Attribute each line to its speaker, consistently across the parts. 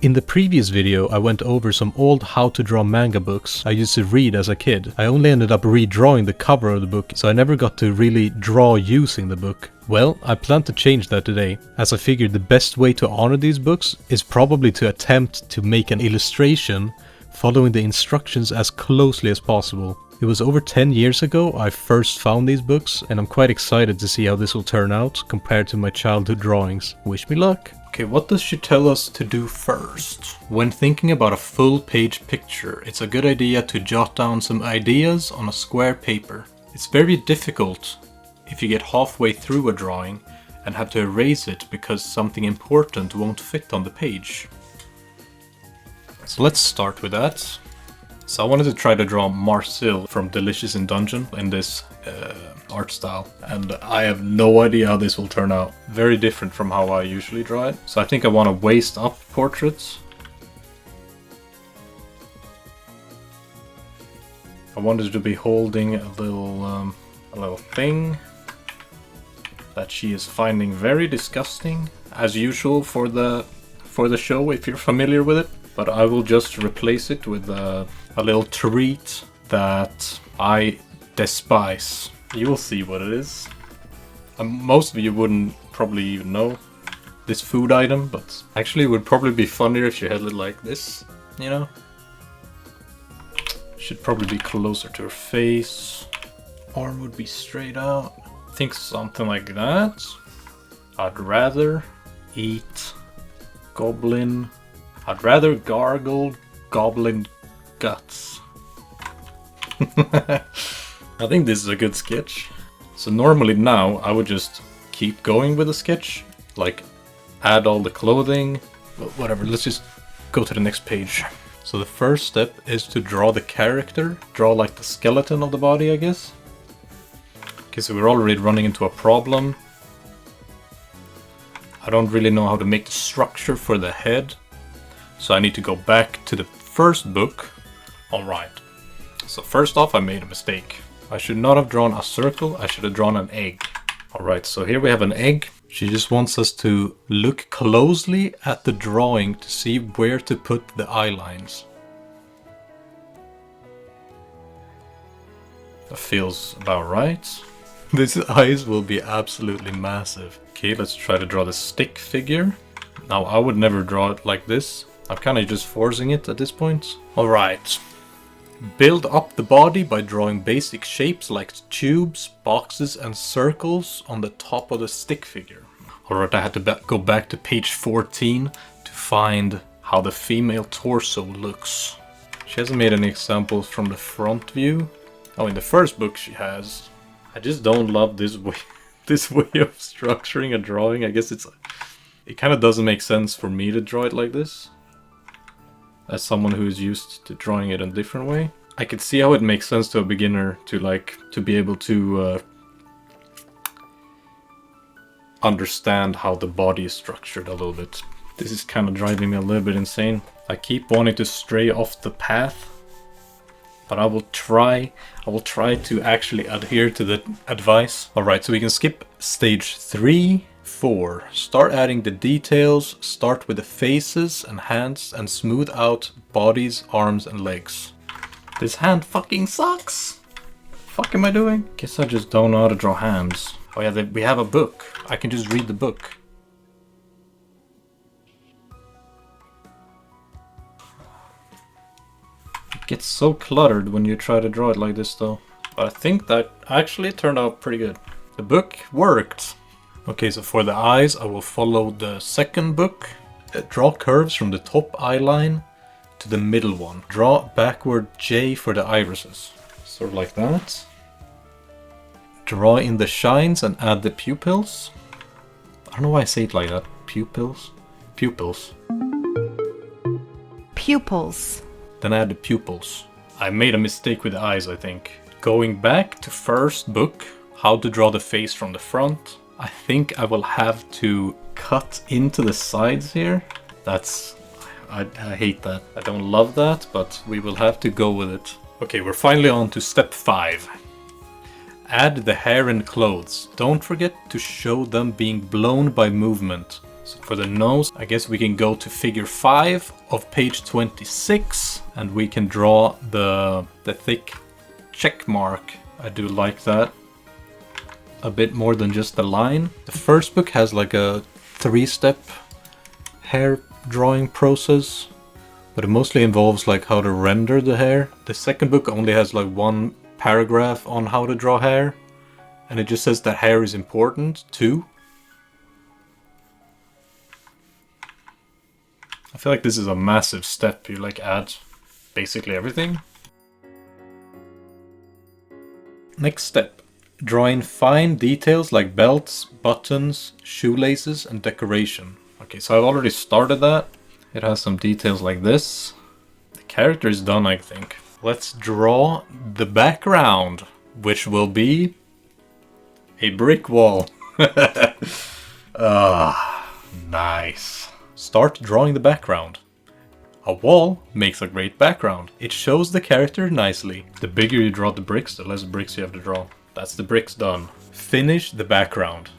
Speaker 1: In the previous video, I went over some old how to draw manga books I used to read as a kid. I only ended up redrawing the cover of the book, so I never got to really draw using the book. Well, I plan to change that today, as I figured the best way to honor these books is probably to attempt to make an illustration following the instructions as closely as possible. It was over 10 years ago I first found these books, and I'm quite excited to see how this will turn out compared to my childhood drawings. Wish me luck! Okay, what does she tell us to do first? When thinking about a full page picture, it's a good idea to jot down some ideas on a square paper. It's very difficult if you get halfway through a drawing and have to erase it because something important won't fit on the page. So let's start with that. So I wanted to try to draw Marcel from Delicious in Dungeon in this art style, and I have no idea how this will turn out. Very different from how I usually draw it. So I think I want to waist up portraits. I wanted to be holding a little thing that she is finding very disgusting, as usual for the show if you're familiar with it. But I will just replace it with a little treat that I despise. You will see what it is. Most of you wouldn't probably even know this food item, but actually it would probably be funnier if you held it like this, you know? Should probably be closer to her face. Arm would be straight out. I think something like that. I'd rather eat goblin. I'd rather gargle goblin guts. I think this is a good sketch. So normally now I would just keep going with the sketch, like add all the clothing, but whatever, let's just go to the next page. So the first step is to draw the character, draw like the skeleton of the body, I guess. Okay, so we're already running into a problem. I don't really know how to make the structure for the head, so I need to go back to the first book. Alright, so first off I made a mistake. I should not have drawn a circle, I should have drawn an egg. Alright, so here we have an egg. She just wants us to look closely at the drawing to see where to put the eye lines. That feels about right. These eyes will be absolutely massive. Okay, let's try to draw the stick figure. Now I would never draw it like this. I'm kind of just forcing it at this point. Alright. Build up the body by drawing basic shapes like tubes, boxes and circles on the top of the stick figure. Alright, I had to go back to page 14 to find how the female torso looks. She hasn't made any examples from the front view. Oh, in the first book she has. I just don't love this way of structuring a drawing. I guess it kind of doesn't make sense for me to draw it like this, as someone who is used to drawing it in a different way. I could see how it makes sense to a beginner to be able to understand how the body is structured a little bit. This is kind of driving me a little bit insane. I keep wanting to stray off the path, but I will try to actually adhere to the advice. Alright, so we can skip stage 3, 4. Start adding the details, start with the faces and hands and smooth out bodies, arms and legs. This hand fucking sucks! What the fuck am I doing? Guess I just don't know how to draw hands. Oh yeah, we have a book. I can just read the book. It gets so cluttered when you try to draw it like this though. But I think that actually turned out pretty good. The book worked. Okay, so for the eyes, I will follow the second book. Draw curves from the top eye line to the middle one. Draw backward J for the irises. Sort of like that. Draw in the shines and add the pupils. I don't know why I say it like that. Pupils? Pupils.
Speaker 2: Pupils.
Speaker 1: Then add the pupils. I made a mistake with the eyes, I think. Going back to first book, how to draw the face from the front. I think I will have to cut into the sides here. I hate that. I don't love that, but we will have to go with it. Okay, we're finally on to step 5. Add the hair and clothes. Don't forget to show them being blown by movement. So for the nose, I guess we can go to figure 5 of page 26 and we can draw the thick check mark. I do like that. A bit more than just the line. The first book has like a 3-step hair drawing process, but it mostly involves like how to render the hair. The second book only has like 1 paragraph on how to draw hair, and it just says that hair is important too. I feel like this is a massive step. You like add basically everything. Next step. Draw in fine details like belts, buttons, shoelaces, and decoration. Okay, so I've already started that. It has some details like this. The character is done, I think. Let's draw the background, which will be a brick wall. Nice. Start drawing the background. A wall makes a great background. It shows the character nicely. The bigger you draw the bricks, the less bricks you have to draw. That's the bricks done. Finish the background.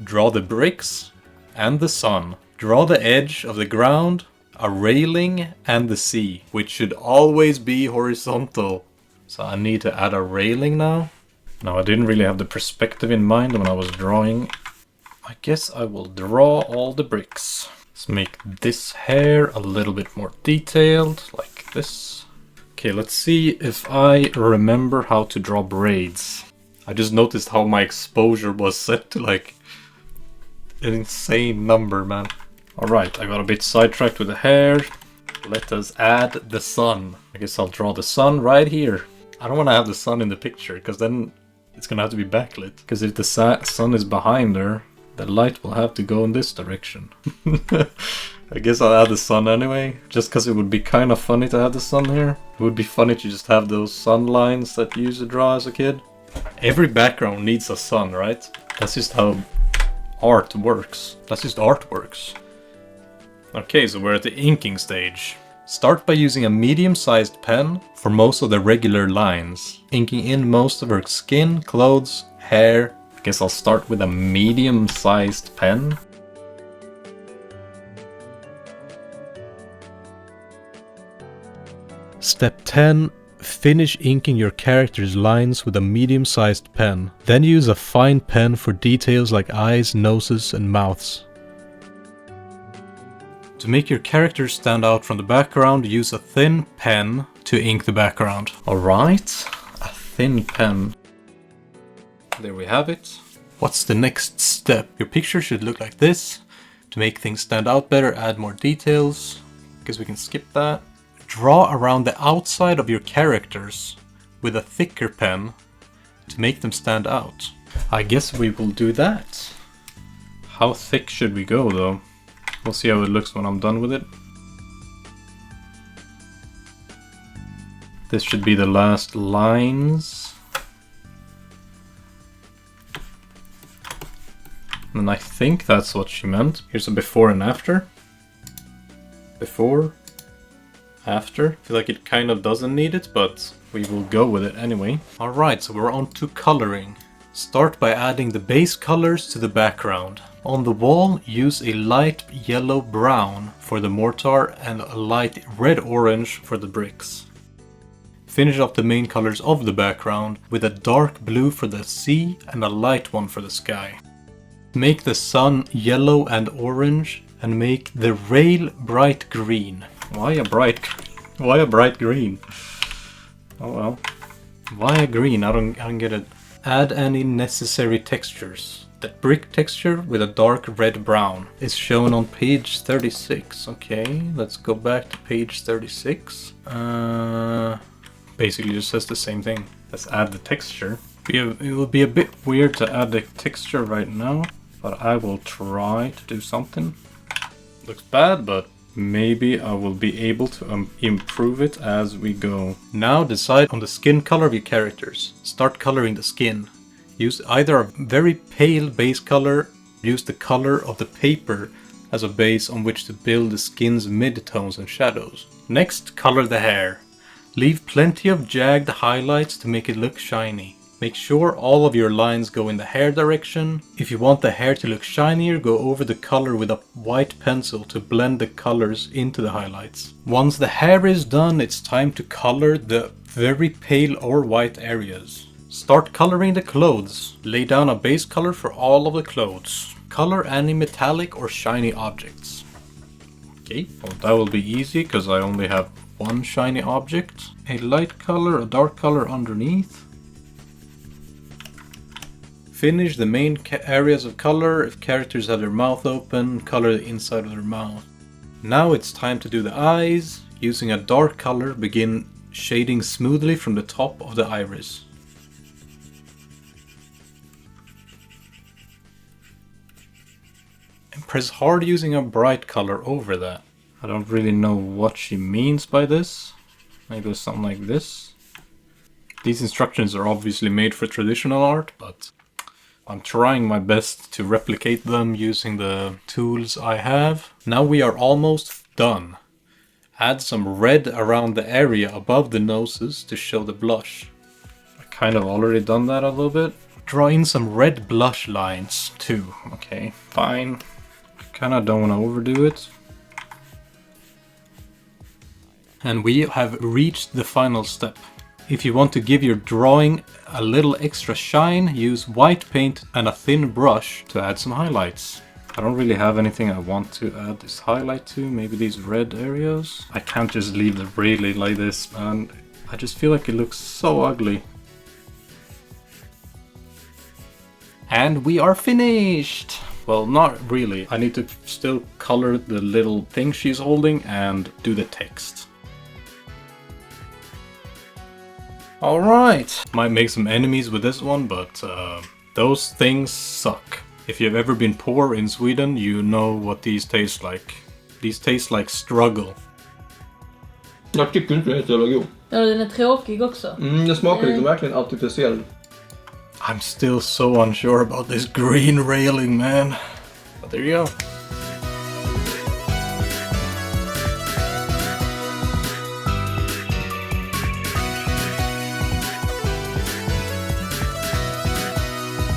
Speaker 1: Draw the bricks and the sun. Draw the edge of the ground, a railing, and the sea, which should always be horizontal. So I need to add a railing now. Now I didn't really have the perspective in mind when I was drawing. I guess I will draw all the bricks. Let's make this hair a little bit more detailed, like this. Okay, let's see if I remember how to draw braids. I just noticed how my exposure was set to like an insane number, man. Alright, I got a bit sidetracked with the hair. Let us add the sun. I guess I'll draw the sun right here. I don't want to have the sun in the picture, because then it's gonna have to be backlit. Because if the sun is behind her, the light will have to go in this direction. I guess I'll add the sun anyway, just because it would be kind of funny to have the sun here. It would be funny to just have those sun lines that you used to draw as a kid. Every background needs a sun, right? That's just how art works. That's just art works. Okay, so we're at the inking stage. Start by using a medium-sized pen for most of the regular lines, inking in most of her skin, clothes, hair. I guess I'll start with a medium-sized pen. Step 10. Finish inking your character's lines with a medium-sized pen. Then use a fine pen for details like eyes, noses, and mouths. To make your character stand out from the background, use a thin pen to ink the background. Alright, a thin pen. There we have it. What's the next step? Your picture should look like this. To make things stand out better, add more details. Guess we can skip that. Draw around the outside of your characters with a thicker pen to make them stand out. I guess we will do that. How thick should we go though? We'll see how it looks when I'm done with it. This should be the last lines. And I think that's what she meant. Here's a before and after. Before. After. I feel like it kind of doesn't need it, but we will go with it anyway. Alright, so we're on to coloring. Start by adding the base colors to the background. On the wall, use a light yellow-brown for the mortar and a light red-orange for the bricks. Finish up the main colors of the background with a dark blue for the sea and a light one for the sky. Make the sun yellow and orange and make the rail bright green. Why a bright green? Oh well. Why a green? I don't get it. Add any necessary textures. That brick texture with a dark red-brown is shown on page 36. Okay, let's go back to page 36. Basically just says the same thing. Let's add the texture. It will be a bit weird to add the texture right now, but I will try to do something. Looks bad, but maybe I will be able to improve it as we go. Now decide on the skin color of your characters. Start coloring the skin. Use either a very pale base color, use the color of the paper as a base on which to build the skin's midtones and shadows. Next, color the hair. Leave plenty of jagged highlights to make it look shiny. Make sure all of your lines go in the hair direction. If you want the hair to look shinier, go over the color with a white pencil to blend the colors into the highlights. Once the hair is done, it's time to color the very pale or white areas. Start coloring the clothes. Lay down a base color for all of the clothes. Color any metallic or shiny objects. Okay, well that will be easy because I only have one shiny object. A light color, a dark color underneath. Finish the main areas of color. If characters have their mouth open, color the inside of their mouth. Now it's time to do the eyes. Using a dark color, begin shading smoothly from the top of the iris. And press hard using a bright color over that. I don't really know what she means by this. Maybe something like this. These instructions are obviously made for traditional art, but I'm trying my best to replicate them using the tools I have. Now we are almost done. Add some red around the area above the noses to show the blush. I kind of already done that a little bit. Draw in some red blush lines too. Okay, fine. I kind of don't want to overdo it. And we have reached the final step. If you want to give your drawing a little extra shine, use white paint and a thin brush to add some highlights. I don't really have anything I want to add this highlight to, maybe these red areas. I can't just leave it really like this, man. I just feel like it looks so ugly. And we are finished! Well, not really. I need to still color the little thing she's holding and do the text. Alright, might make some enemies with this one, but those things suck. If you've ever been poor in Sweden, you know what these taste like. These taste like struggle.
Speaker 2: Jag tycker inte den är så jävla god.
Speaker 3: Ja, den är tråkig också.
Speaker 2: Den smakar liksom verkligen artificiell.
Speaker 1: I'm still so unsure about this green railing, man. But there you go.